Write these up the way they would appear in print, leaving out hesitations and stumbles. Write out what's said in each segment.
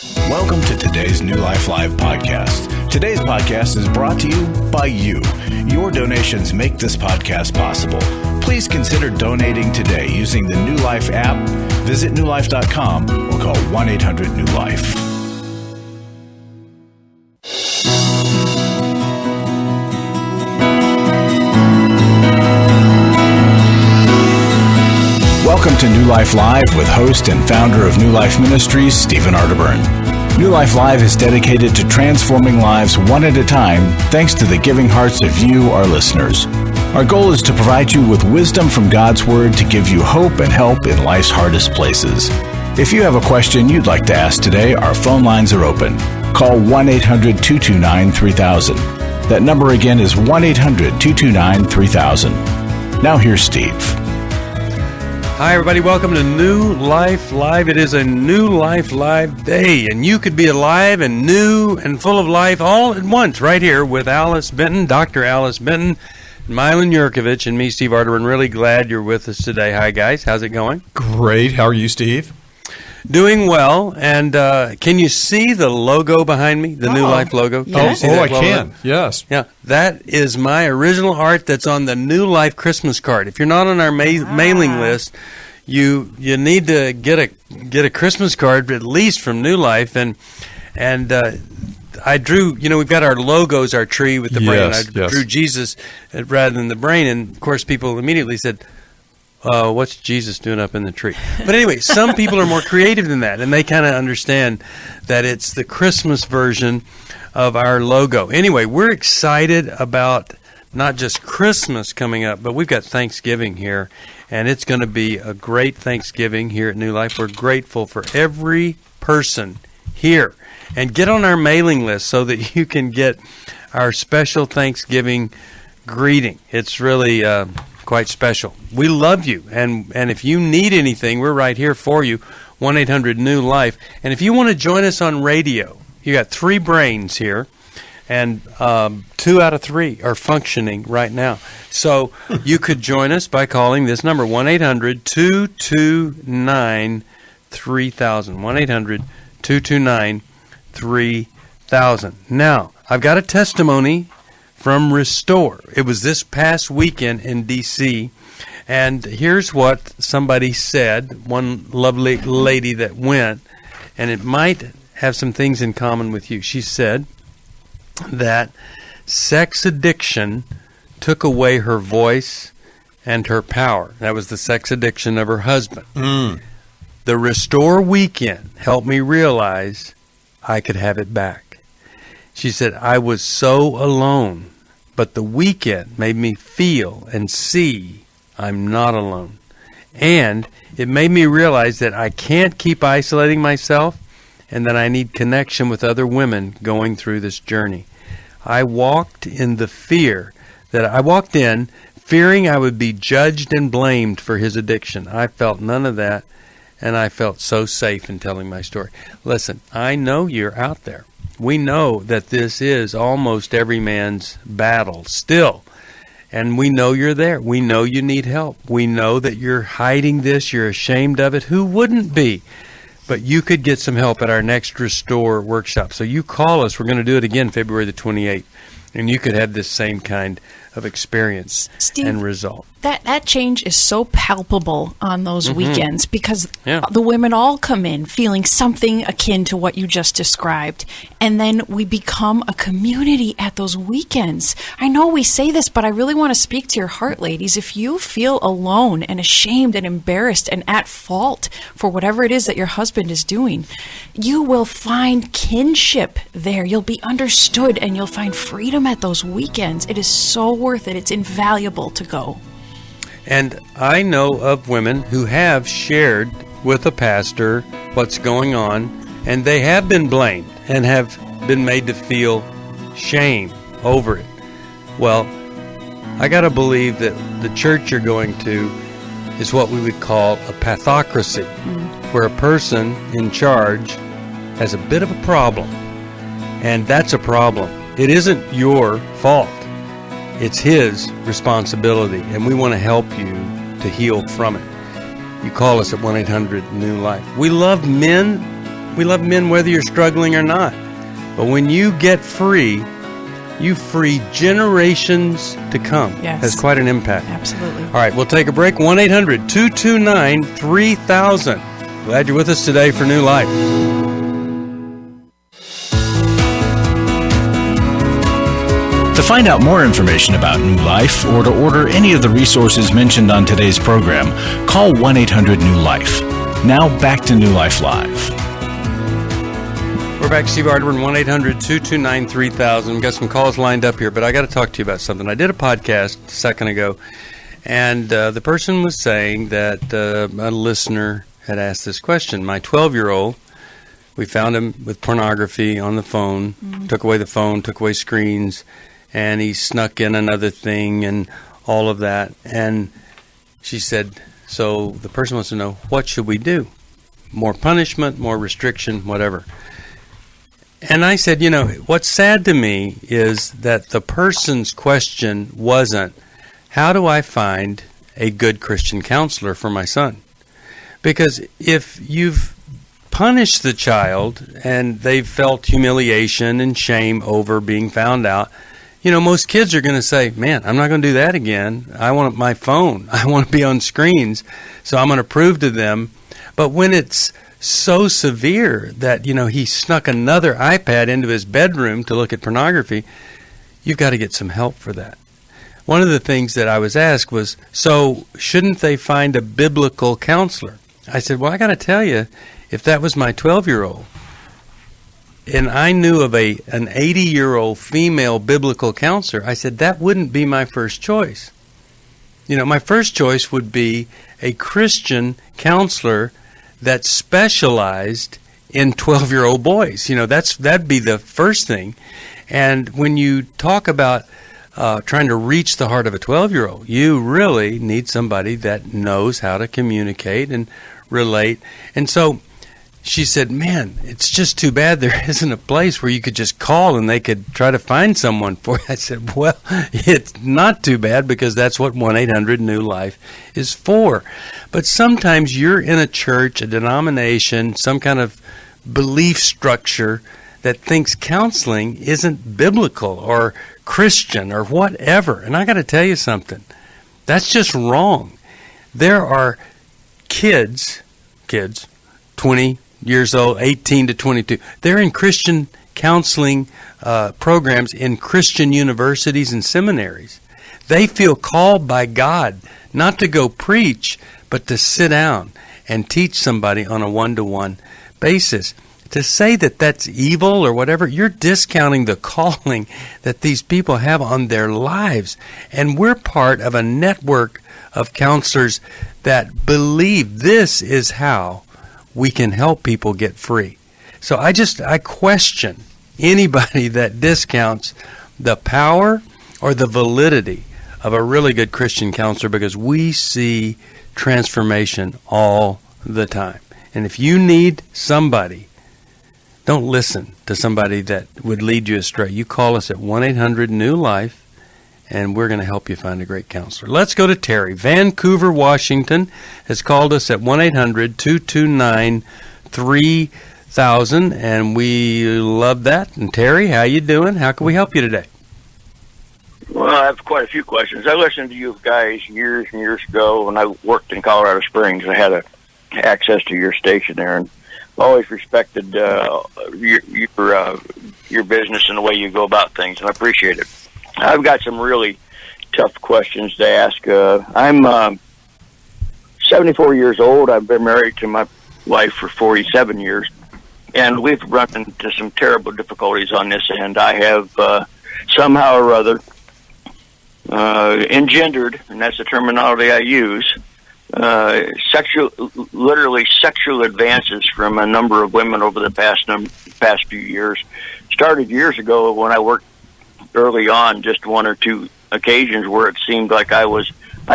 Welcome to today's New Life Live podcast. Today's podcast is brought to you by you. Your donations make this podcast possible. Please consider donating today using the New Life app, visit newlife.com, or call 1-800-NEW-LIFE. Welcome to New Life Live with host and founder of New Life Ministries, Stephen Arterburn. New Life Live is dedicated to transforming lives one at a time thanks to the giving hearts of you, our listeners. Our goal is to provide you with wisdom from God's Word to give you hope and help in life's hardest places. If you have a question you'd like to ask today, our phone lines are open. Call 1-800-229-3000. That number again is 1-800-229-3000. Now here's Steve. Hi, everybody. Welcome to New Life Live. It is a New Life Live day, and you could be alive and new and full of life all at once right here with Alice Benton, Dr. Alice Benton, Milan, Yerkovich, and me, Steve Arterburn. Really glad you're with us today. Hi, guys. How's it going? Great. How are you, Steve? Doing well. And can you see the logo behind me, the New Life logo? Yes. I can. Yes. Yeah, that is my original art that's on the New Life Christmas card. If you're not on our mailing list, you need to get a Christmas card at least from New Life. And I drew, we've got our logos, our tree with the brain. I drew Jesus rather than the brain. And, of course, people immediately said, what's Jesus doing up in the tree? But anyway, some people are more creative than that, and they kind of understand that it's the Christmas version of our logo. Anyway, we're excited about not just Christmas coming up, but we've got Thanksgiving here, and it's going to be a great Thanksgiving here at New Life. We're grateful for every person here. And get on our mailing list so that you can get our special Thanksgiving greeting. It's really quite special. We love you, and if you need anything, we're right here for you, 1-800-NEW-LIFE. And if you want to join us on radio, you got 3 brains here, and 2 out of 3 are functioning right now. So you could join us by calling this number, 1-800-229-3000, 1-800-229-3000. Now, I've got a testimony from Restore. It was this past weekend in D.C., and here's what somebody said, one lovely lady that went, and it might have some things in common with you. She said that sex addiction took away her voice and her power. That was the sex addiction of her husband. The Restore weekend helped me realize I could have it back. She said, I was so alone, but the weekend made me feel and see I'm not alone. And it made me realize that I can't keep isolating myself and that I need connection with other women going through this journey. I walked in fearing I would be judged and blamed for his addiction. I felt none of that, and I felt so safe in telling my story. Listen, I know you're out there. We know that this is almost every man's battle still. And we know you're there. We know you need help. We know that you're hiding this. You're ashamed of it. Who wouldn't be? But you could get some help at our next Restore workshop. So you call us. We're going to do it again February the 28th. And you could have this same kind of experience, Steve, and result. That change is so palpable on those weekends because the women all come in feeling something akin to what you just described. And then we become a community at those weekends. I know we say this, but I really want to speak to your heart, ladies. If you feel alone and ashamed and embarrassed and at fault for whatever it is that your husband is doing, you will find kinship there. You'll be understood and you'll find freedom at those weekends. It is so worth it. It's invaluable to go. And I know of women who have shared with a pastor what's going on, and they have been blamed and have been made to feel shame over it. Well, I got to believe that the church you're going to is what we would call a pathocracy, where a person in charge has a bit of a problem, and that's a problem. It isn't your fault. It's his responsibility, and we want to help you to heal from it. You call us at 1-800-NEW-LIFE. We love men We love men whether you're struggling or not. But when you get free, you free generations to come. Yes. Has quite an impact. Absolutely. All right, we'll take a break. 1-800-229-3000. Glad you're with us today for New Life. To find out more information about New Life or to order any of the resources mentioned on today's program, call 1-800-NEW-LIFE. Now back to New Life Live. We're back, Steve Arterburn, 1-800-229-3000. We've got some calls lined up here, but I got to talk to you about something. I did a podcast a second ago, and the person was saying that a listener had asked this question. My 12-year-old, we found him with pornography on the phone, took away the phone, took away screens, and he snuck in another thing and all of that. And she said, so the person wants to know, what should we do? More punishment, more restriction, whatever. And I said, what's sad to me is that the person's question wasn't, how do I find a good Christian counselor for my son? Because if you've punished the child and they've felt humiliation and shame over being found out, most kids are going to say, man, I'm not going to do that again. I want my phone. I want to be on screens. So I'm going to prove to them. But when it's so severe that, he snuck another iPad into his bedroom to look at pornography, you've got to get some help for that. One of the things that I was asked was, so shouldn't they find a biblical counselor? I said, well, I got to tell you, if that was my 12-year-old, and I knew of an 80-year-old female biblical counselor, I said, that wouldn't be my first choice. My first choice would be a Christian counselor that specialized in 12-year-old boys. That'd be the first thing. And when you talk about trying to reach the heart of a 12-year-old, you really need somebody that knows how to communicate and relate. And so she said, man, it's just too bad there isn't a place where you could just call and they could try to find someone for you. I said, well, it's not too bad because that's what 1-800-NEW-LIFE is for. But sometimes you're in a church, a denomination, some kind of belief structure that thinks counseling isn't biblical or Christian or whatever. And I got to tell you something. That's just wrong. There are kids, 20 years old, 18 to 22. They're in Christian counseling programs in Christian universities and seminaries. They feel called by God not to go preach, but to sit down and teach somebody on a one-to-one basis. To say that that's evil or whatever, you're discounting the calling that these people have on their lives. And we're part of a network of counselors that believe this is how we can help people get free. So I question anybody that discounts the power or the validity of a really good Christian counselor, because we see transformation all the time. And if you need somebody, don't listen to somebody that would lead you astray. You call us at 1-800-NEW-LIFE, and we're going to help you find a great counselor. Let's go to Terry. Vancouver, Washington has called us at 1-800-229-3000, and we love that. And Terry, how you doing? How can we help you today? Well, I have quite a few questions. I listened to you guys years and years ago when I worked in Colorado Springs. I had access to your station there, and always respected your business and the way you go about things, and I appreciate it. I've got some really tough questions to ask. I'm 74 years old. I've been married to my wife for 47 years, and we've run into some terrible difficulties on this end. I have somehow or other engendered, and that's the terminology I use, literally sexual advances from a number of women over the past few years. Started years ago when I worked early on, just one or two occasions where it seemed like I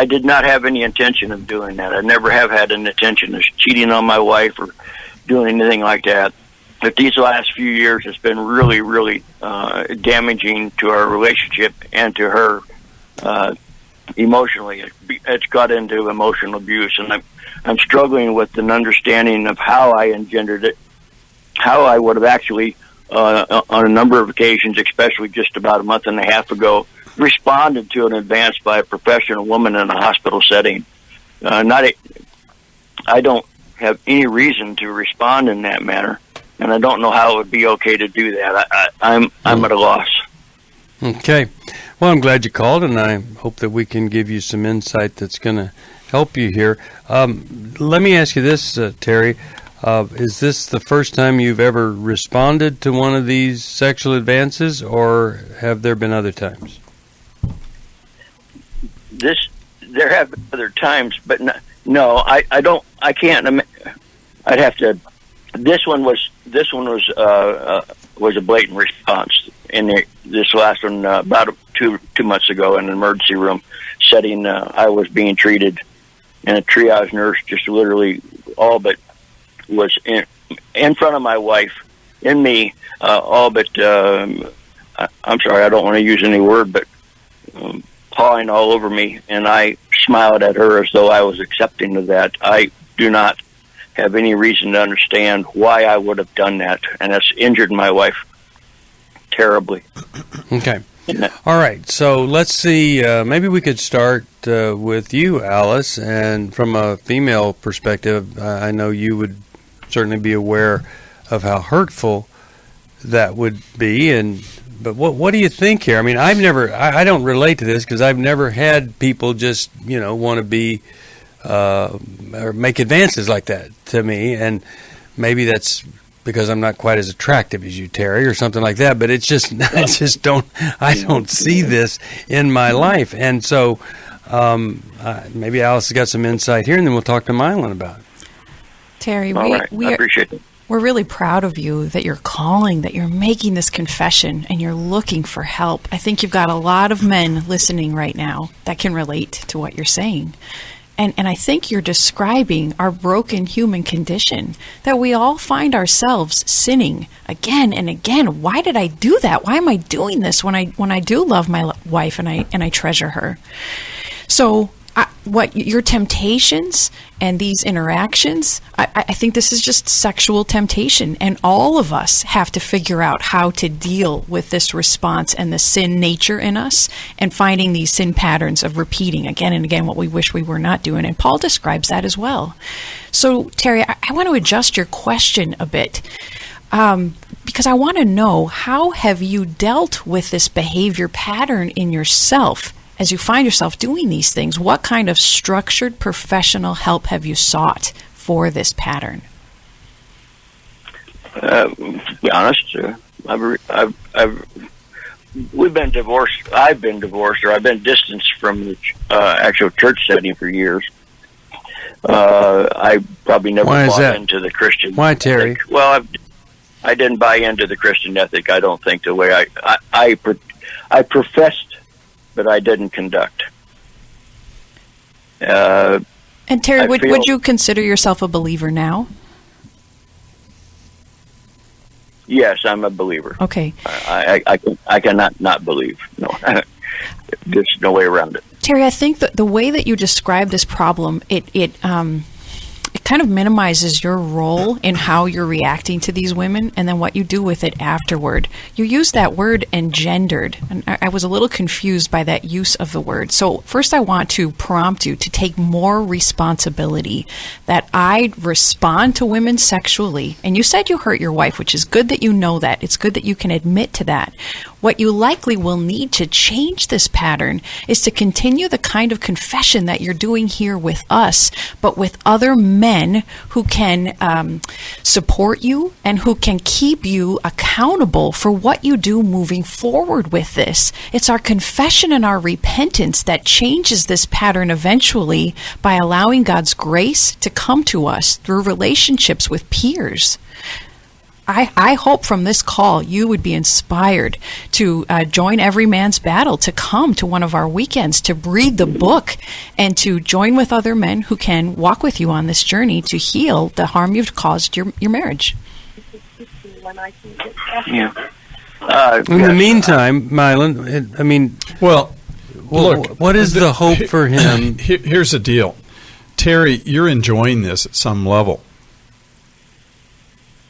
did not have any intention of doing that. I never have had an intention of cheating on my wife or doing anything like that. But these last few years, it's been really, really damaging to our relationship and to her emotionally. It's got into emotional abuse, and I'm struggling with an understanding of how I engendered it how I would have actually, on a number of occasions, especially just about a month and a half ago, responded to an advance by a professional woman in a hospital setting. I don't have any reason to respond in that manner, and I don't know how it would be okay to do that. I'm at a loss. Okay. Well, I'm glad you called, and I hope that we can give you some insight that's going to help you here. Let me ask you this, Terry. Is this the first time you've ever responded to one of these sexual advances, or have there been other times? There have been other times, but no, I don't. I can't. I'd have to. This one was a blatant response. This last one about two months ago in an emergency room setting, I was being treated, and a triage nurse just literally all but was in front of my wife and me, all but I'm sorry, I don't want to use any word, but pawing all over me, and I smiled at her as though I was accepting of that. I do not have any reason to understand why I would have done that, and it's injured my wife terribly. Okay. All right. So let's see. Maybe we could start with you, Alice. And from a female perspective, I know you would certainly be aware of how hurtful that would be. But what do you think here? I mean, I don't relate to this because I've never had people just want to be or make advances like that to me, and maybe that's because I'm not quite as attractive as you, Terry, or something like that. But it's just I don't see this in my life, and so maybe Alice has got some insight here, and then we'll talk to Milan about it. Terry, I appreciate it. We're really proud of you that you're calling, that you're making this confession, and you're looking for help. I think you've got a lot of men listening right now that can relate to what you're saying. And I think you're describing our broken human condition, that we all find ourselves sinning again and again. Why did I do that? Why am I doing this when I do love my wife and I treasure her? So what your temptations and these interactions, I think this is just sexual temptation, and all of us have to figure out how to deal with this response and the sin nature in us, and finding these sin patterns of repeating again and again what we wish we were not doing. And Paul describes that as well. So Terry, I want to adjust your question a bit, because I want to know, how have you dealt with this behavior pattern in yourself? As you find yourself doing these things, what kind of structured professional help have you sought for this pattern? To be honest, we've been divorced. I've been divorced, or I've been distanced from the actual church setting for years. I probably never bought into the Christian. Why, Terry? Ethic. Well, I didn't buy into the Christian ethic. I don't think the way I professed, but I didn't conduct. And Terry, would you consider yourself a believer now? Yes, I'm a believer. Okay. I cannot not believe. No, there's no way around it. Terry, I think that the way that you describe this problem, it kind of minimizes your role in how you're reacting to these women and then what you do with it afterward. You use that word engendered, and I was a little confused by that use of the word. So first I want to prompt you to take more responsibility, that I respond to women sexually. And you said you hurt your wife, which is good that you know that. It's good that you can admit to that. What you likely will need to change this pattern is to continue the kind of confession that you're doing here with us, but with other men who can support you and who can keep you accountable for what you do moving forward with this. It's our confession and our repentance that changes this pattern eventually by allowing God's grace to come to us through relationships with peers. I hope from this call you would be inspired to join Every Man's Battle, to come to one of our weekends, to read the book, and to join with other men who can walk with you on this journey to heal the harm you've caused your marriage. Yeah. In the meantime, Milan, I mean, look, what is the hope for him? Here's the deal. Terry, you're enjoying this at some level.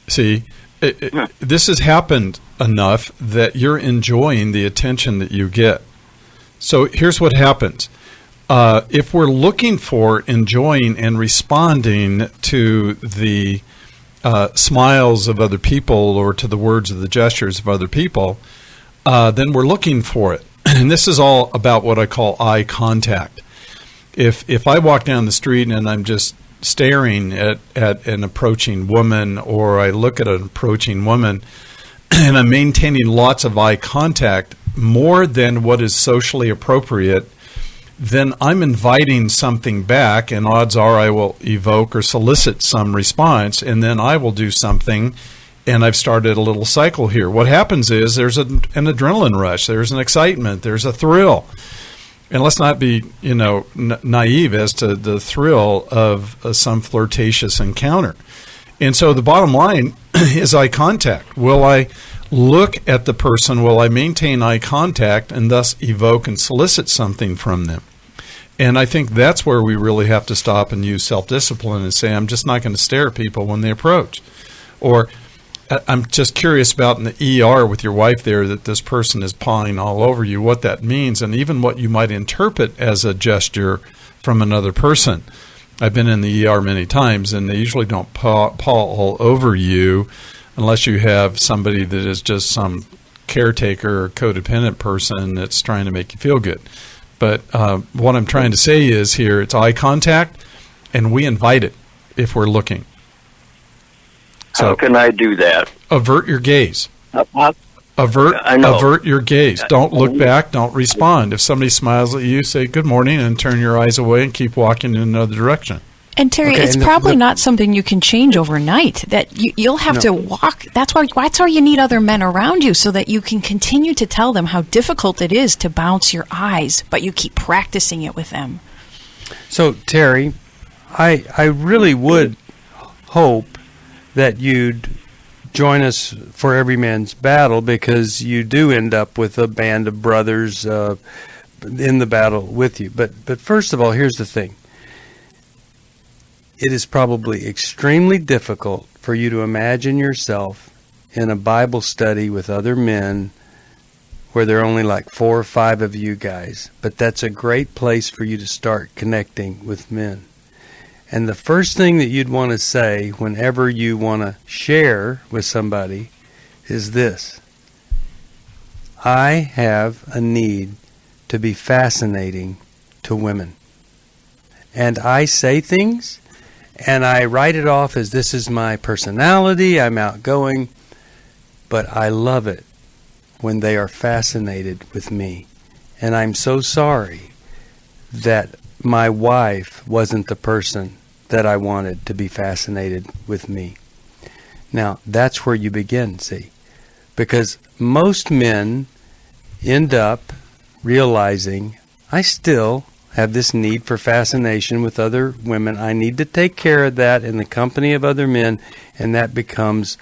See, this has happened enough that you're enjoying the attention that you get. So here's what happens. If we're looking for enjoying and responding to the smiles of other people or to the words of the gestures of other people, then we're looking for it. And this is all about what I call eye contact. If I walk down the street and I'm just staring at an approaching woman, or I look at an approaching woman and I'm maintaining lots of eye contact, more than what is socially appropriate, then I'm inviting something back, and odds are I will evoke or solicit some response, and then I will do something, and I've started a little cycle here. What happens is there's an adrenaline rush, there's an excitement, there's a thrill. And let's not be, naive as to the thrill of some flirtatious encounter. And so the bottom line is eye contact. Will I look at the person? Will I maintain eye contact and thus evoke and solicit something from them? And I think that's where we really have to stop and use self-discipline and say, I'm just not going to stare at people when they approach. Or I'm just curious about in the ER with your wife there that this person is pawing all over you, what that means, and even what you might interpret as a gesture from another person. I've been in the ER many times, and they usually don't paw all over you unless you have somebody that is just some caretaker or codependent person that's trying to make you feel good. But what I'm trying to say is here, it's eye contact, and we invite it if we're looking. So, how can I do that? Avert your gaze. Avert your gaze. Don't look back. Don't respond. If somebody smiles at you, say good morning and turn your eyes away and keep walking in another direction. And Terry, it's probably not something you can change overnight. That you'll have to walk. That's why you need other men around you, so that you can continue to tell them how difficult it is to bounce your eyes, but you keep practicing it with them. So Terry, I really would hope that you'd join us for Every Man's Battle, because you do end up with a band of brothers in the battle with you. But first of all, here's the thing. It is probably extremely difficult for you to imagine yourself in a Bible study with other men where there are only like 4 or 5 of you guys. But that's a great place for you to start connecting with men. And the first thing that you'd want to say whenever you want to share with somebody is this: I have a need to be fascinating to women. And I say things, and I write it off as this is my personality, I'm outgoing, but I love it when they are fascinated with me. And I'm so sorry that my wife wasn't the person that I wanted to be fascinated with me. Now, that's where you begin, see? Because most men end up realizing, I still have this need for fascination with other women. I need to take care of that in the company of other men, and that becomes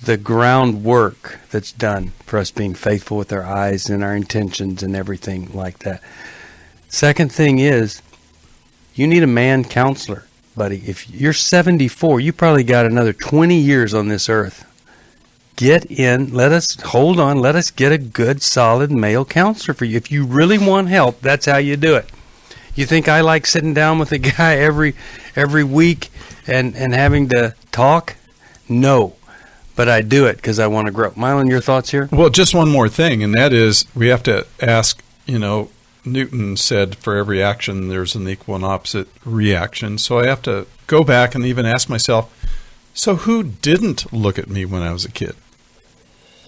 the groundwork that's done for us being faithful with our eyes and our intentions and everything like that. Second thing is, you need a man counselor, buddy. If you're 74, you probably got another 20 years on this earth. Get in, let us get a good, solid male counselor for you. If you really want help, that's how you do it. You think I like sitting down with a guy every week and having to talk? No. But I do it because I want to grow. Milan, your thoughts here? Well, just one more thing, and that is we have to ask, Newton said for every action there's an equal and opposite reaction. So I have to go back and even ask myself, so who didn't look at me when I was a kid?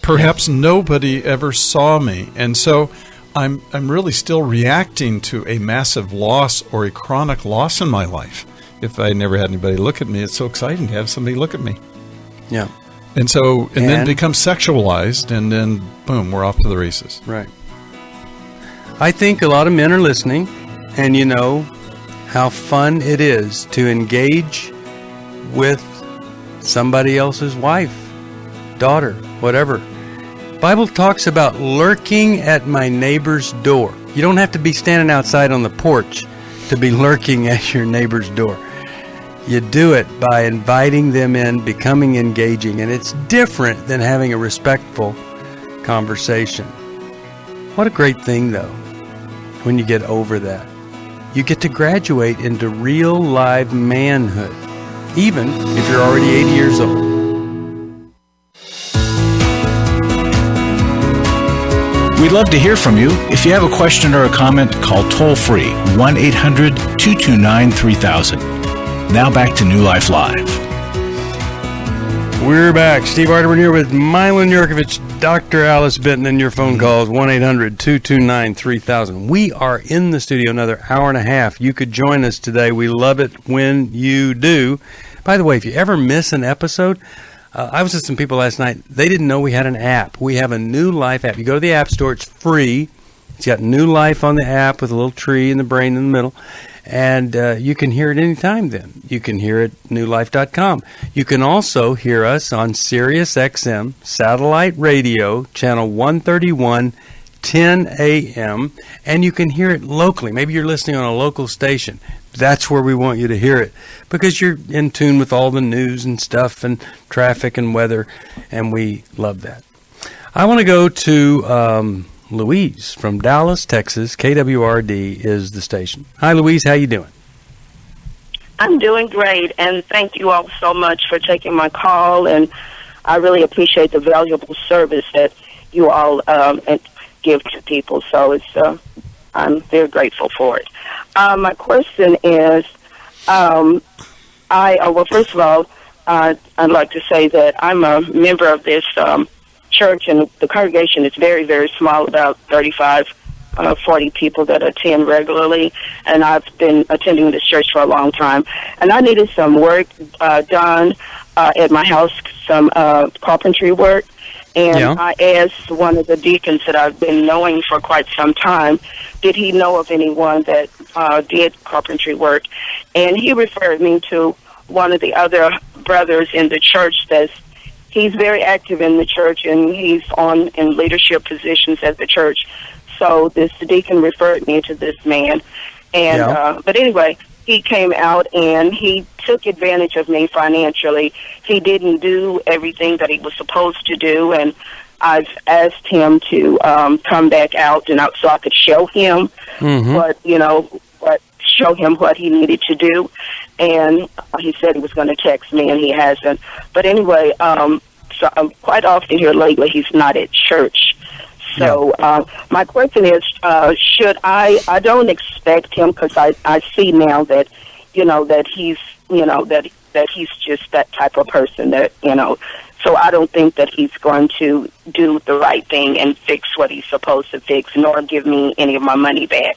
Perhaps nobody ever saw me. And so I'm really still reacting to a massive loss or a chronic loss in my life. If I never had anybody look at me, it's so exciting to have somebody look at me. Yeah. And then it becomes sexualized, and then, boom, we're off to the races. Right. I think a lot of men are listening, and you know how fun it is to engage with somebody else's wife, daughter, whatever. Bible talks about lurking at my neighbor's door. You don't have to be standing outside on the porch to be lurking at your neighbor's door. You do it by inviting them in, becoming engaging, and it's different than having a respectful conversation. What a great thing, though, when you get over that. You get to graduate into real live manhood, even if you're already 80 years old. We'd love to hear from you. If you have a question or a comment, call toll-free 1-800-229-3000. Now back to New Life Live. We're back. Steve Arterburn here with Milan, Yerkovich, Dr. Alice Benton, and your phone calls 1-800-229-3000. We are in the studio another hour and a half. You could join us today. We love it when you do. By the way, if you ever miss an episode, I was with some people last night. They didn't know we had an app. We have a New Life app. You go to the App Store. It's free. It's got New Life on the app with a little tree and the brain in the middle. And you can hear it anytime then. You can hear it at newlife.com. You can also hear us on Sirius XM, satellite radio, channel 131, 10 a.m., and you can hear it locally. Maybe you're listening on a local station. That's where we want you to hear it because you're in tune with all the news and stuff and traffic and weather, and we love that. I want to go to Louise from Dallas, Texas. KWRD is the station. Hi, Louise. How you doing? I'm doing great, and thank you all so much for taking my call, and I really appreciate the valuable service that you all give to people, so I'm very grateful for it. My question is, well, first of all, I'd like to say that I'm a member of this church, and the congregation is very, very small, about 35, 40 people that attend regularly, and I've been attending this church for a long time. And I needed some work done at my house, some carpentry work, and I asked one of the deacons that I've been knowing for quite some time, did he know of anyone that did carpentry work? And he referred me to one of the other brothers in the church he's very active in the church, and he's in leadership positions at the church. So this deacon referred me to this man. And but anyway, he came out and he took advantage of me financially. He didn't do everything that he was supposed to do, and I've asked him to come back out so I could show him show him what he needed to do. And he said he was going to text me, and he hasn't. But anyway, so quite often here lately, he's not at church. So my question is, should I don't expect him, because I see now that, that he's, that he's just that type of person that, so I don't think that he's going to do the right thing and fix what he's supposed to fix, nor give me any of my money back.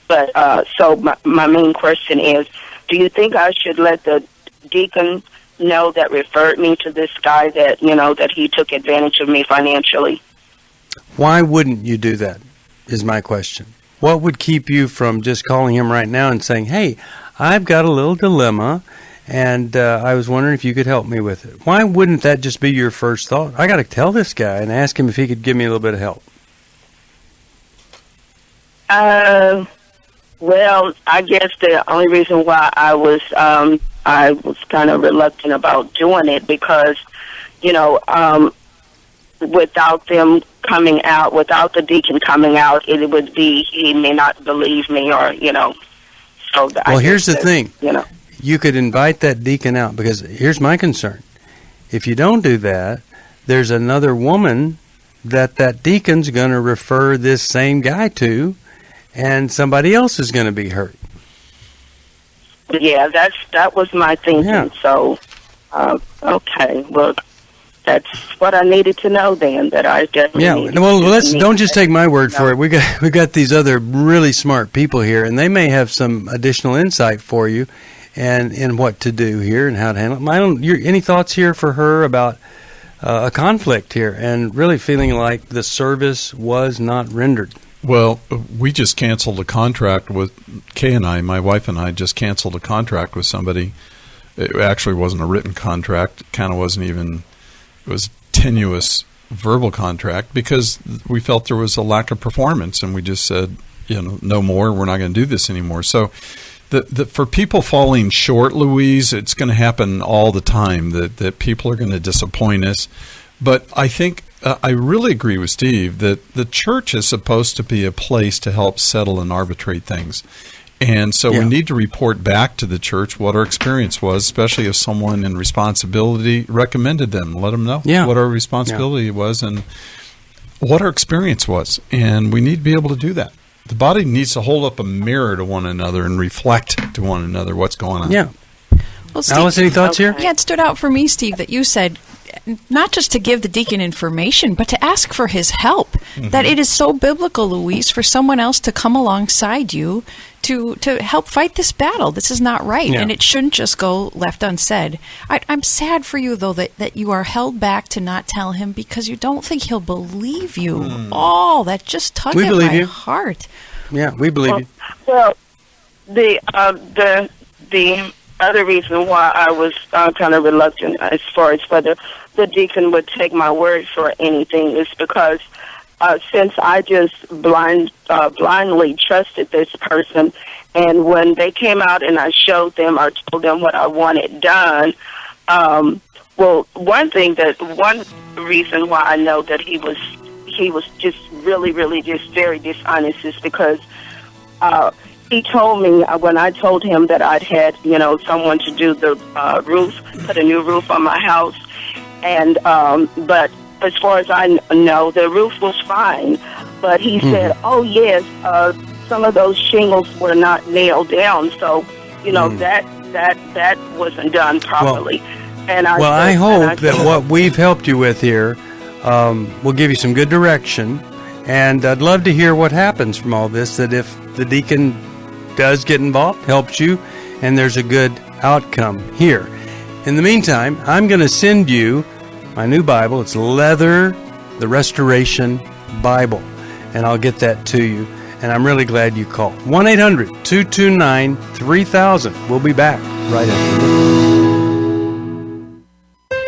But so my main question is, do you think I should let the deacon know that referred me to this guy that, that he took advantage of me financially? Why wouldn't you do that, is my question. What would keep you from just calling him right now and saying, hey, I've got a little dilemma, and I was wondering if you could help me with it? Why wouldn't that just be your first thought? I got to tell this guy and ask him if he could give me a little bit of help. Well, I guess the only reason why I was kind of reluctant about doing it because, without them coming out, without the deacon coming out, it would be he may not believe me, or So well, here's the thing. You could invite that deacon out, because here's my concern. If you don't do that, there's another woman that deacon's going to refer this same guy to, and somebody else is going to be hurt. Yeah, that was my thinking. Yeah. So, okay, well, that's what I needed to know then. That I definitely needed. Well, don't just take my word for it. We got these other really smart people here, and they may have some additional insight for you, and in what to do here and how to handle it. Any thoughts here for her about a conflict here and really feeling like the service was not rendered? Well, we just canceled a contract with Kay and I. My wife and I just canceled a contract with somebody. It actually wasn't a written contract. It kind of wasn't even. It was tenuous verbal contract because we felt there was a lack of performance, and we just said, no more. We're not going to do this anymore. So For people falling short, Louise, it's going to happen all the time that people are going to disappoint us. But I think I really agree with Steve that the church is supposed to be a place to help settle and arbitrate things. And so we need to report back to the church what our experience was, especially if someone in responsibility recommended them. Let them know what our responsibility was and what our experience was. And we need to be able to do that. The body needs to hold up a mirror to one another and reflect to one another what's going on. Yeah. Well, Steve, Alice, any thoughts here? Yeah, it stood out for me, Steve, that you said not just to give the deacon information, but to ask for his help. Mm-hmm. That it is so biblical, Louise, for someone else to come alongside you to help fight this battle. This is not right, and it shouldn't just go left unsaid. I'm sad for you, though, that you are held back to not tell him because you don't think he'll believe you. Oh, that just tugged at my heart. Yeah, we believe you. Well, the other reason why I was kind of reluctant as far as whether the deacon would take my word for anything is because since I just blindly trusted this person, and when they came out and I showed them or told them what I wanted done, well, one reason why I know that he was just really just very dishonest is because he told me when I told him that I'd had someone to do the roof, put a new roof on my house, and but as far as I know, the roof was fine. But he said, "Oh yes, some of those shingles were not nailed down, so that wasn't done properly." I hope that what we've helped you with here will give you some good direction, and I'd love to hear what happens from all this. That if the deacon does get involved, helps you, and there's a good outcome here. In the meantime, I'm going to send you my new Bible. It's leather, the Restoration Bible, and I'll get that to you. And I'm really glad you called. 1-800-229-3000. We'll be back right after this.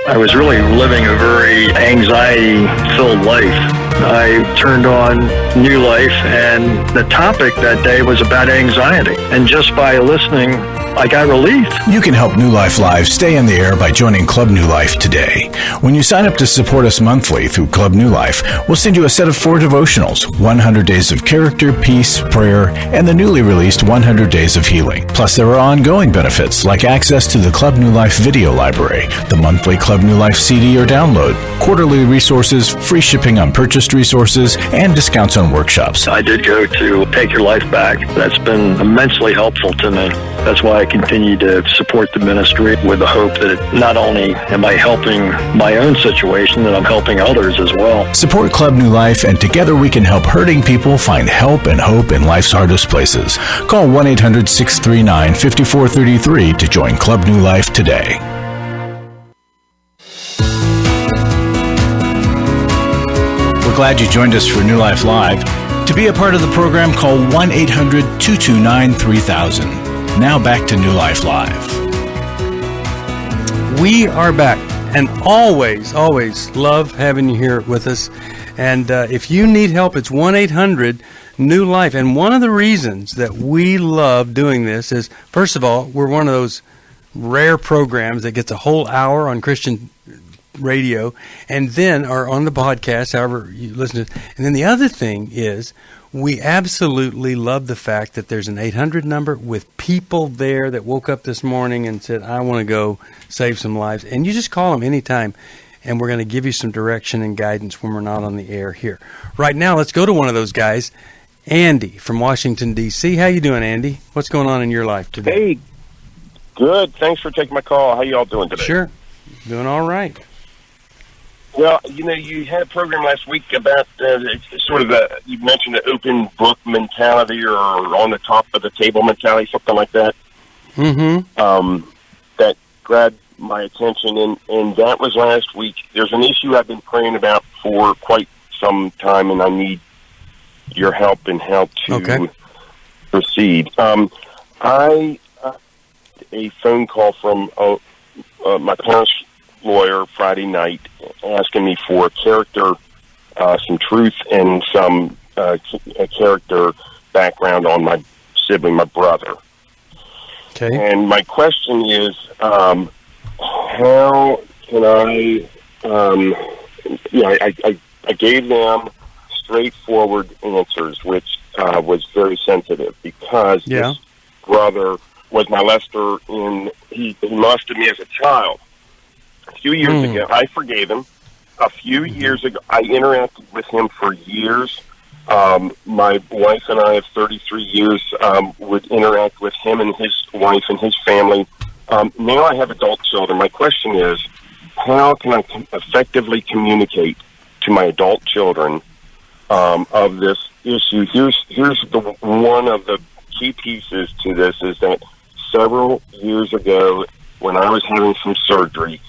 I was really living a very anxiety-filled life. I turned on New Life, and the topic that day was about anxiety. And just by listening, I got relief. You can help New Life Live stay in the air by joining Club New Life today. When you sign up to support us monthly through Club New Life, we'll send you a set of 4 devotionals, 100 Days of Character, Peace, Prayer, and the newly released 100 Days of Healing. Plus, there are ongoing benefits like access to the Club New Life video library, the monthly Club New Life CD or download, quarterly resources, free shipping on purchased resources, and discounts on workshops. I did go to Take Your Life Back. That's been immensely helpful to me. That's why I continue to support the ministry with the hope that not only am I helping my own situation, that I'm helping others as well. Support Club New Life, and together we can help hurting people find help and hope in life's hardest places. Call 1-800-639-5433 to join Club New Life today. We're glad you joined us for New Life Live. To be a part of the program, call 1-800-229-3000. Now back to New Life Live. We are back, and always love having you here with us. And if you need help, it's 1-800-NEW-LIFE. And one of the reasons that we love doing this is, first of all, we're one of those rare programs that gets a whole hour on Christian radio and then are on the podcast, however you listen to it. And then the other thing is, we absolutely love the fact that there's an 800 number with people there that woke up this morning and said, I want to go save some lives. And you just call them anytime, and we're going to give you some direction and guidance when we're not on the air here. Right now, let's go to one of those guys, Andy from Washington, D.C. How you doing, Andy? What's going on in your life today? Hey, good. Thanks for taking my call. How you all doing today? Sure. Doing all right. Well, you had a program last week about you mentioned the open book mentality or on the top of the table mentality, something like that. Mm-hmm. That grabbed my attention, and that was last week. There's an issue I've been praying about for quite some time, and I need your help in how to proceed. I a phone call from my parents' lawyer Friday night asking me for character, some truth, and some a character background on my sibling, my brother. Okay. And my question is, how can I gave them straightforward answers, which was very sensitive, because this brother was molester. He molested me as a child. A few years ago, I forgave him. A few years ago, I interacted with him for years. My wife and I of 33 years would interact with him and his wife and his family. Now I have adult children. My question is, how can I effectively communicate to my adult children of this issue? Here's one of the key pieces to this is that several years ago, when I was having some surgery,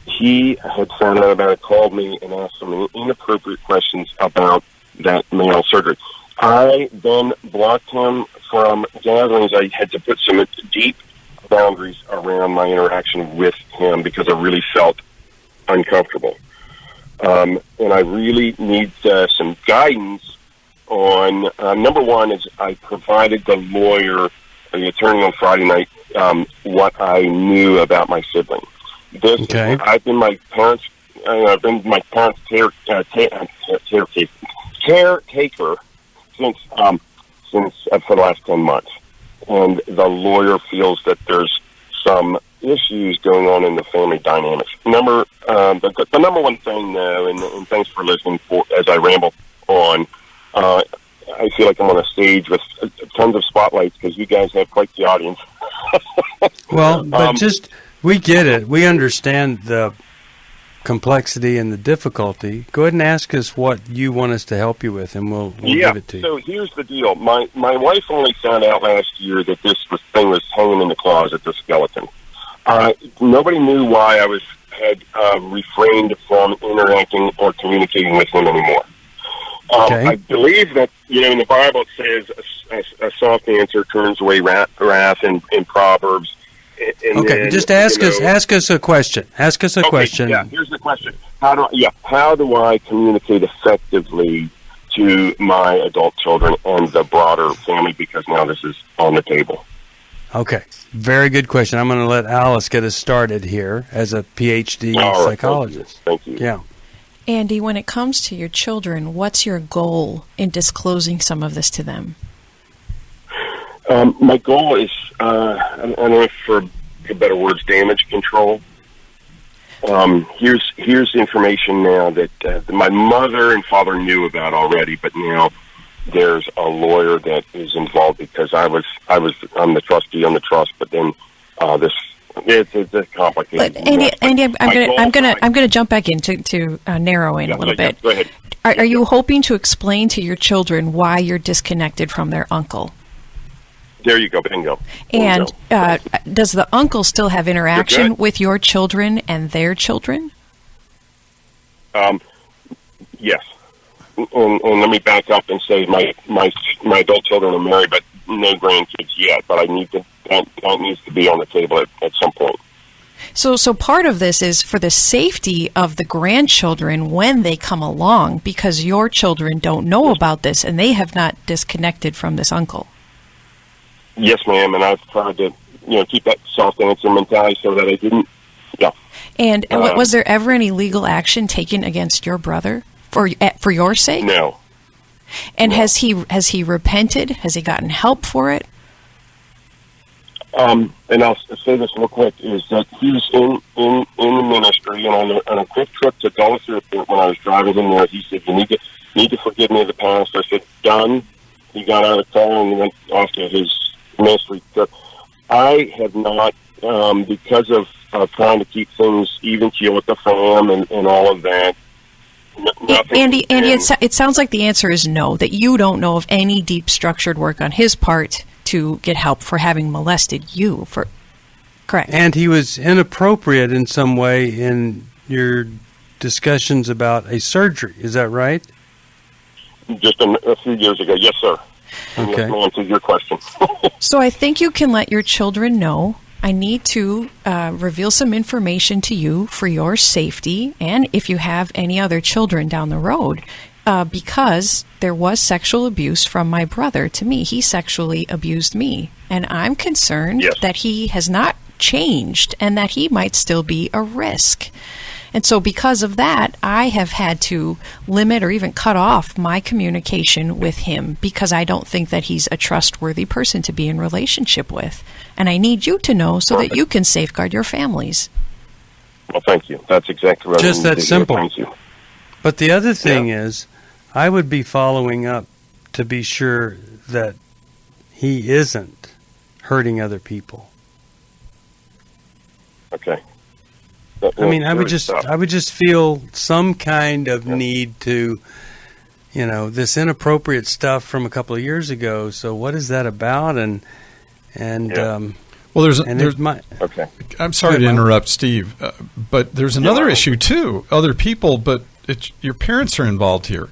he had found out about it, called me, and asked some inappropriate questions about that male surgery. I then blocked him from gatherings. I had to put some deep boundaries around my interaction with him because I really felt uncomfortable. And I really need some guidance on, number one is I provided the lawyer, the attorney on Friday night, what I knew about my sibling. I've been my parents' caretaker since for the last 10 months, and the lawyer feels that there's some issues going on in the family dynamics. The number one thing, though, and thanks for listening as I ramble on. I feel like I'm on a stage with tons of spotlights because you guys have quite the audience. Well, but we get it. We understand the complexity and the difficulty. Go ahead and ask us what you want us to help you with, and we'll give it to you. So here's the deal. My wife only found out last year that this thing was hanging in the closet, the skeleton. Nobody knew why I had refrained from interacting or communicating with him anymore. I believe that, in the Bible it says a soft answer turns away wrath in Proverbs. Just ask us a question. Ask us a question. Yeah, here's the question. How do I communicate effectively to my adult children and the broader family, because now this is on the table? Okay. Very good question. I'm going to let Alice get us started here as a PhD psychologist. Thank you. Yeah. Andy, when it comes to your children, what's your goal in disclosing some of this to them? My goal is, I don't know, for better words, damage control. Here's information now that my mother and father knew about already, but now there's a lawyer that is involved because I'm the trustee on the trust, but then it's complicated. But Andy, I'm gonna jump back in to narrow in a little bit. Go ahead. Are you hoping to explain to your children why you're disconnected from their uncle? There you go, bingo. And does the uncle still have interaction with your children and their children? Yes. And let me back up and say my adult children are married, but no grandkids yet. But that needs to be on the table at some point. So part of this is for the safety of the grandchildren when they come along, because your children don't know about this and they have not disconnected from this uncle. Yes, ma'am, and I've tried to, keep that soft answer mentality so that I didn't. Yeah. And was there ever any legal action taken against your brother for your sake? No. And no. Has he repented? Has he gotten help for it? And I'll say this real quick: is that he's in the ministry, and on a quick trip to Dulles Airport when I was driving him there, he said, "You need to forgive me of the past." I said, "Done." He got out of the car and went off to his ministry trip. I have not, because of trying to keep things even keel with the fam and all of that. Andy, it sounds like the answer is no, that you don't know of any deep structured work on his part to get help for having molested you. Correct. And he was inappropriate in some way in your discussions about a surgery. Is that right? Just a few years ago. Yes, sir. Okay. To answer your question. So I think you can let your children know, I need to reveal some information to you for your safety, and if you have any other children down the road, because there was sexual abuse from my brother to me. He sexually abused me And I'm concerned that he has not changed and that he might still be a risk. And so because of that, I have had to limit or even cut off my communication with him because I don't think that he's a trustworthy person to be in relationship with. And I need you to know so that you can safeguard your families. Well, thank you. That's exactly right. Just that simple. But the other thing is, I would be following up to be sure that he isn't hurting other people. Okay. I mean, I would just feel some kind of need to, this inappropriate stuff from a couple of years ago. So what is that about? Well, okay. I'm sorry to interrupt, Steve, but there's another issue too. Other people, but your parents are involved here.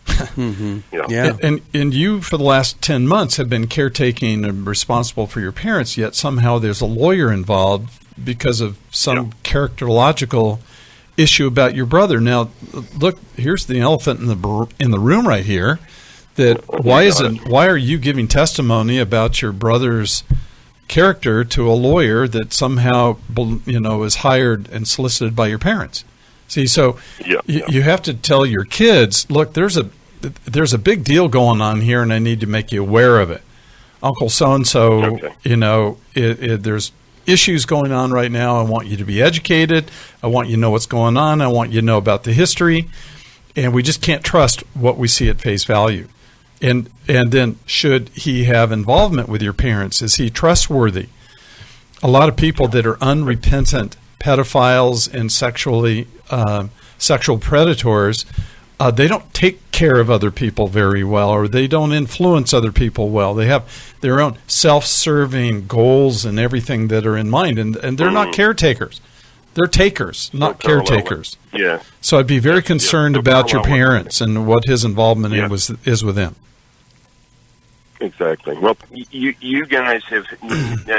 Mm-hmm. And you, for the last 10 months, have been caretaking and responsible for your parents, yet somehow there's a lawyer involved because of some characterological issue about your brother. Now, look, here's the elephant in the room right here. Why are you giving testimony about your brother's character to a lawyer that somehow is hired and solicited by your parents? See, so you have to tell your kids, look, there's a big deal going on here, and I need to make you aware of it. Uncle so-and-so, there's issues going on right now. I want you to be educated. I want you to know what's going on. I want you to know about the history. And we just can't trust what we see at face value. And then should he have involvement with your parents? Is he trustworthy? A lot of people that are unrepentant pedophiles and sexual predators, they don't take care of other people very well, or they don't influence other people well. They have their own self-serving goals and everything that are in mind, and they're not caretakers. They're takers, not caretakers. Yeah. So I'd be very concerned about your parents and what his involvement is with them. Exactly. Well, you guys have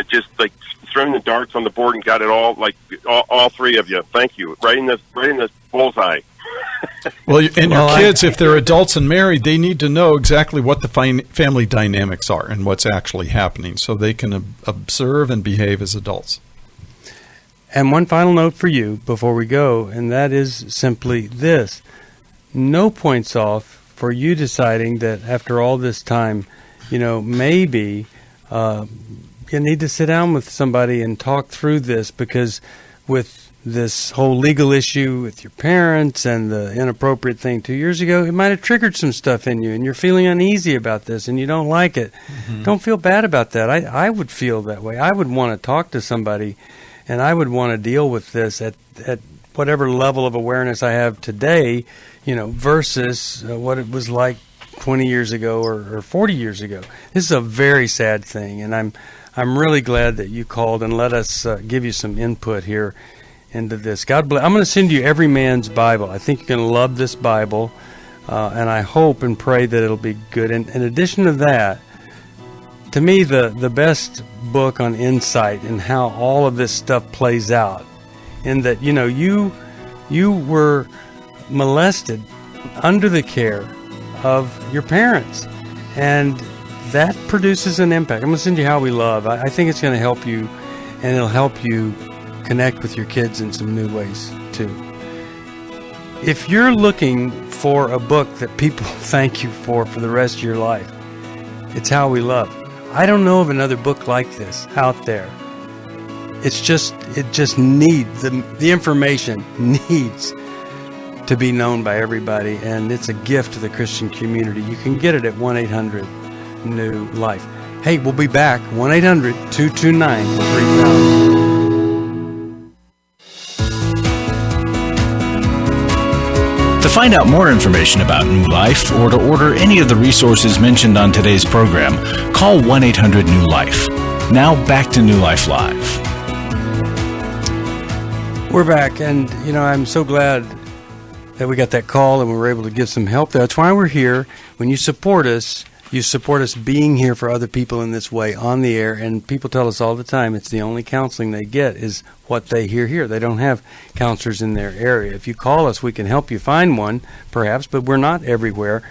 just like thrown the darts on the board and got it all, like all three of you. Thank you. Right in the bullseye. Well, and your kids, if they're adults and married, they need to know exactly what the family dynamics are and what's actually happening so they can observe and behave as adults. And one final note for you before we go, and that is simply this. No points off for you deciding that after all this time, maybe you need to sit down with somebody and talk through this, because with this whole legal issue with your parents and the inappropriate thing 2 years ago, it might have triggered some stuff in you, and you're feeling uneasy about this and you don't like it. Mm-hmm. Don't feel bad about that. I would feel that way. I would want to talk to somebody, and I would want to deal with this at whatever level of awareness I have today, versus what it was like 20 years ago or 40 years ago. This is a very sad thing, and I'm really glad that you called and let us give you some input here into this. God bless. I'm going to send you Every Man's Bible. I think you're going to love this Bible, and I hope and pray that it'll be good. And in addition to that, to me, the best book on insight and how all of this stuff plays out, in that you were molested under the care of your parents, and that produces an impact. I'm going to send you How We Love. I think it's going to help you, and it'll help you connect with your kids in some new ways too. If you're looking for a book that people thank you for the rest of your life, it's How We Love. I don't know of another book like this out there. It just needs, the information needs to be known by everybody, and it's a gift to the Christian community. You can get it at 1-800-NEW-LIFE. Hey, we'll be back, 1-800-229-3000. To find out more information about New Life or to order any of the resources mentioned on today's program, call 1-800-NEW-LIFE. Now back to New Life Live. We're back, and I'm so glad that we got that call and we were able to give some help there. That's why we're here. When you support us being here for other people in this way on the air, and people tell us all the time it's the only counseling they get is what they hear here. They don't have counselors in their area. If you call us, we can help you find one, perhaps, but we're not everywhere.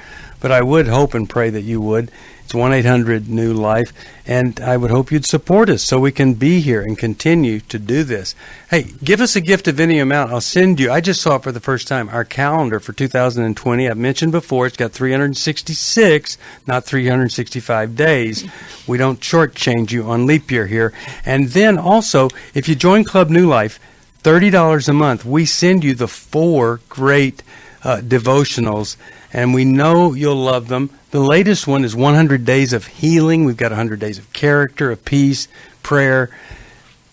But I would hope and pray that you would. It's 1-800-NEW-LIFE, and I would hope you'd support us so we can be here and continue to do this. Hey, give us a gift of any amount. I'll send you, I just saw it for the first time, our calendar for 2020. I've mentioned before, it's got 366, not 365 days. We don't shortchange you on leap year here. And then also, if you join Club New Life, $30 a month, we send you the 4 great devotionals, and we know you'll love them. The latest one is 100 Days of Healing. We've got 100 Days of Character, of Peace, Prayer.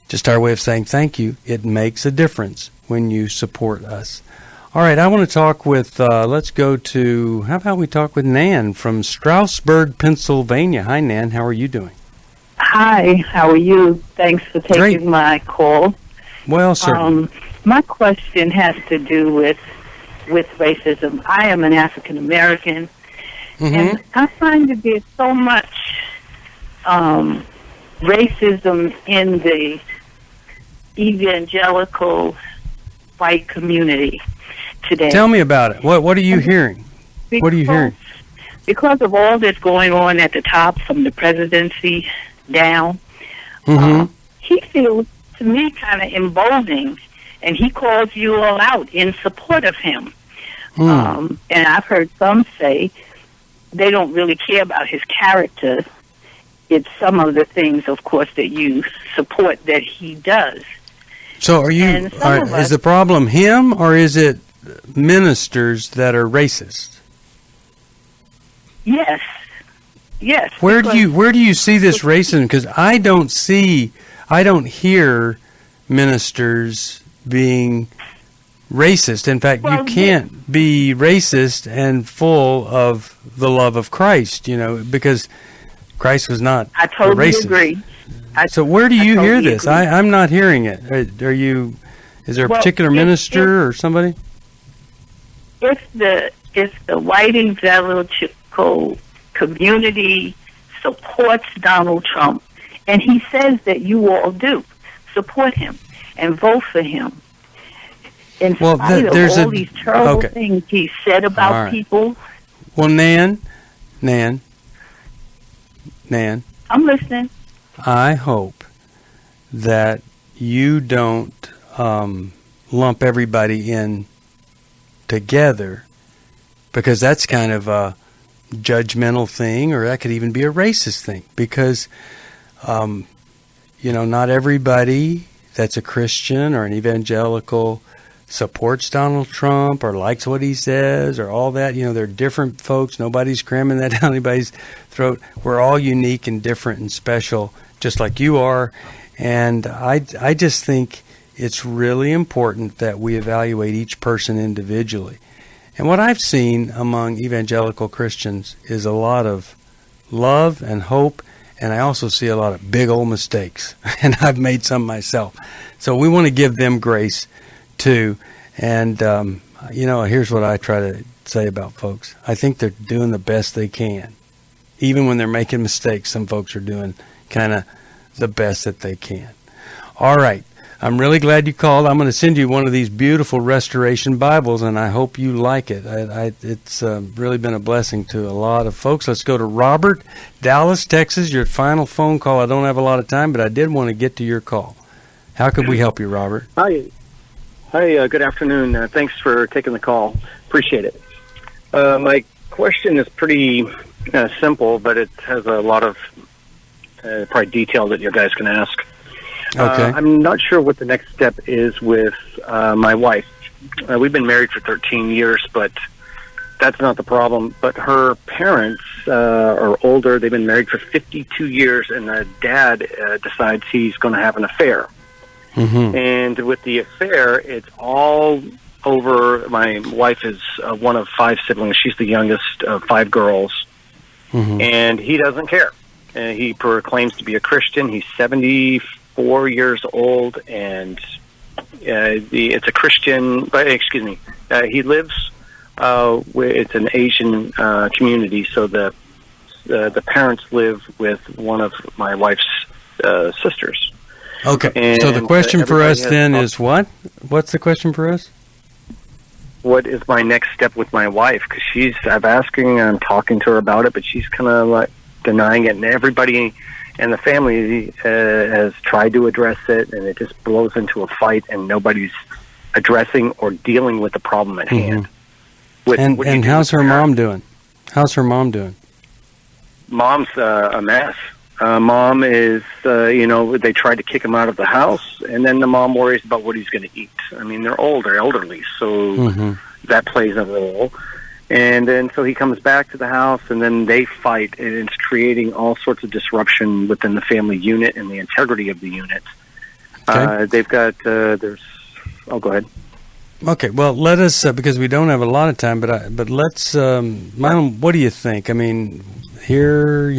Just our way of saying thank you. It makes a difference when you support us. All right, I want to talk with, let's go to, how about we talk with Nan from Stroudsburg, Pennsylvania. Hi, Nan. How are you doing? Hi, how are you? Thanks for taking my call. Well, certainly. My question has to do with racism. I am an African American. Mm-hmm. And I find that there's so much racism in the evangelical white community today. Tell me about it. What are you hearing? What are you hearing? Because of all that's going on at the top, from the presidency down, he feels, to me, kind of emboldening, and he calls you all out in support of him. And I've heard some say they don't really care about his character. It's some of the things, of course, that you support that he does. So are you, is the problem him, or is it ministers that are racist? Yes. Where do you see this racism? Because I don't hear ministers being racist. In fact, you can't be racist and full of the love of Christ, because Christ was not I totally racist. Agree. So where do you hear this? Agree. I'm not hearing it. Is there a particular minister or somebody? It's the white evangelical community supports Donald Trump, and he says that you all do support him and vote for him. In spite of all these terrible things he said about people. Well, Nan, I'm listening. I hope that you don't lump everybody in together, because that's kind of a judgmental thing, or that could even be a racist thing, because not everybody that's a Christian or an evangelical supports Donald Trump or likes what he says or all that. They're different folks. Nobody's cramming that down anybody's throat. We're all unique and different and special, just like you are. And I just think it's really important that we evaluate each person individually. And what I've seen among evangelical Christians is a lot of love and hope, and I also see a lot of big old mistakes, and I've made some myself. So we want to give them grace too. And here's what I try to say about folks. I think they're doing the best they can. Even when they're making mistakes, some folks are doing kind of the best that they can. All right. I'm really glad you called. I'm going to send you one of these beautiful restoration Bibles, and I hope you like it. It's really been a blessing to a lot of folks. Let's go to Robert, Dallas, Texas. Your final phone call. I don't have a lot of time, but I did want to get to your call. How could we help you, Robert? Hi, good afternoon. Thanks for taking the call. Appreciate it. My question is pretty simple, but it has a lot of probably detail that you guys can ask. Okay. I'm not sure what the next step is with my wife. We've been married for 13 years, but that's not the problem. But her parents are older. They've been married for 52 years, and the dad decides he's going to have an affair. Mm-hmm. And with the affair, it's all over. My wife is one of 5 siblings. She's the youngest of 5 girls. Mm-hmm. And he doesn't care. He proclaims to be a Christian. He's 74 years old, and it's a Christian. He lives. It's an Asian community, so the parents live with one of my wife's sisters. Okay. And so the question for us then everybody is what? What's the question for us? What is my next step with my wife? Because I'm asking, I'm talking to her about it, but she's kind of like denying it. And everybody in the family has tried to address it, and it just blows into a fight, and nobody's addressing or dealing with the problem at hand. And how's her mom doing? How's her mom doing? Mom's a mess. Mom is, they tried to kick him out of the house, and then the mom worries about what he's going to eat. I mean, they're elderly, so that plays a role. And then so he comes back to the house, and then they fight, and it's creating all sorts of disruption within the family unit and the integrity of the unit. Okay. They've got, go ahead. Okay, well, let us, because we don't have a lot of time, but let's, Milan, what do you think? I mean, here...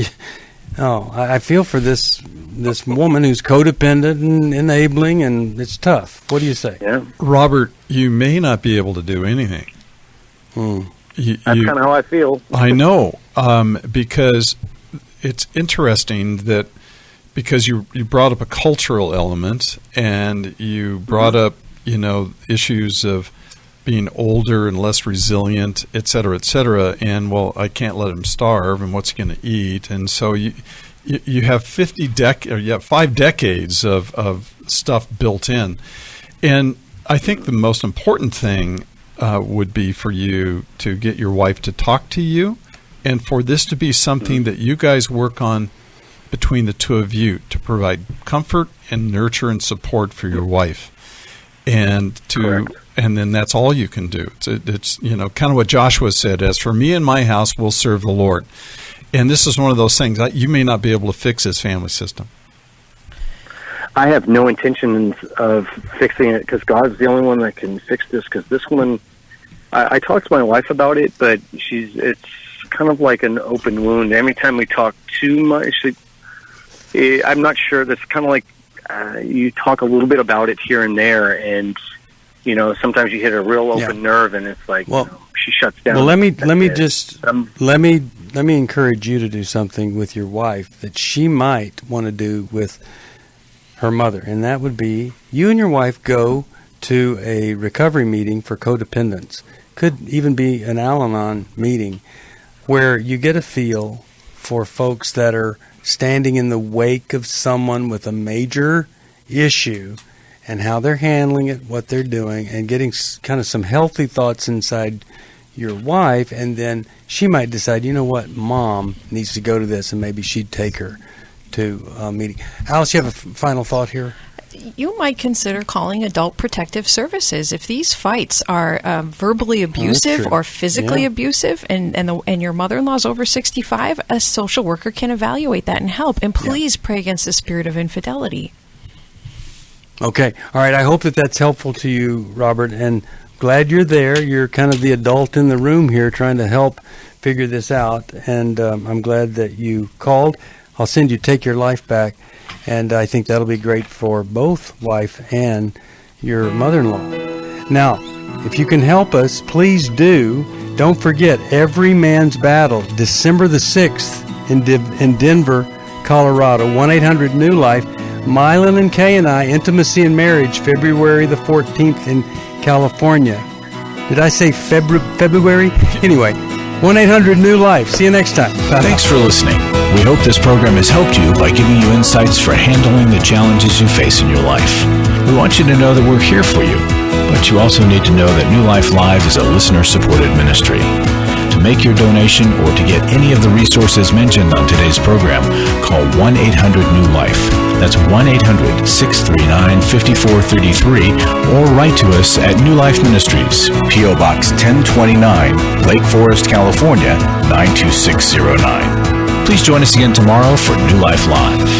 I feel for this woman who's codependent and enabling, and it's tough. What do you say? Yeah, Robert, you may not be able to do anything. That's kind of how I feel. I know, because it's interesting that because you brought up a cultural element, and you brought up issues of being older and less resilient, et cetera, and I can't let him starve, and what's he going to eat? And so you have 5 decades of stuff built in, and I think the most important thing would be for you to get your wife to talk to you, and for this to be something that you guys work on between the two of you to provide comfort and nurture and support for your wife. And then that's all you can do. It's kind of what Joshua said, as for me and my house, we'll serve the Lord. And this is one of those things, you may not be able to fix his family system. I have no intentions of fixing it, because God's the only one that can fix this, because this one, I talked to my wife about it, but it's kind of like an open wound. Every time we talk too much, I'm not sure, that's kind of like, you talk a little bit about it here and there, and sometimes you hit a real open nerve, and it's like she shuts down. Well, let me encourage you to do something with your wife that she might want to do with her mother, and that would be you and your wife go to a recovery meeting for codependents. Could even be an Al-Anon meeting where you get a feel for folks that are standing in the wake of someone with a major issue and how they're handling it, what they're doing, and getting kind of some healthy thoughts inside your wife, and then she might decide, Mom needs to go to this, and maybe she'd take her to a meeting. Alice, you have a final thought here? You might consider calling Adult Protective Services if these fights are verbally abusive or physically abusive, and your mother-in-law's over 65. A social worker can evaluate that and help. And please pray against the spirit of infidelity. Okay, all right. I hope that's helpful to you, Robert, and glad you're there. You're kind of the adult in the room here, trying to help figure this out. And I'm glad that you called. I'll send you Take Your Life Back. And I think that'll be great for both wife and your mother-in-law. Now, if you can help us, please do. Don't forget, Every Man's Battle, December the 6th in Denver, Colorado, 1-800-NEW-LIFE. Milan and Kay and I, Intimacy and Marriage, February the 14th in California. Did I say February? Anyway, 1-800-NEW-LIFE. See you next time. Bye. Thanks for listening. We hope this program has helped you by giving you insights for handling the challenges you face in your life. We want you to know that we're here for you, but you also need to know that New Life Live is a listener-supported ministry. To make your donation or to get any of the resources mentioned on today's program, call 1-800-NEW-LIFE. That's 1-800-639-5433, or write to us at New Life Ministries, P.O. Box 1029, Lake Forest, California, 92609. Please join us again tomorrow for New Life Live.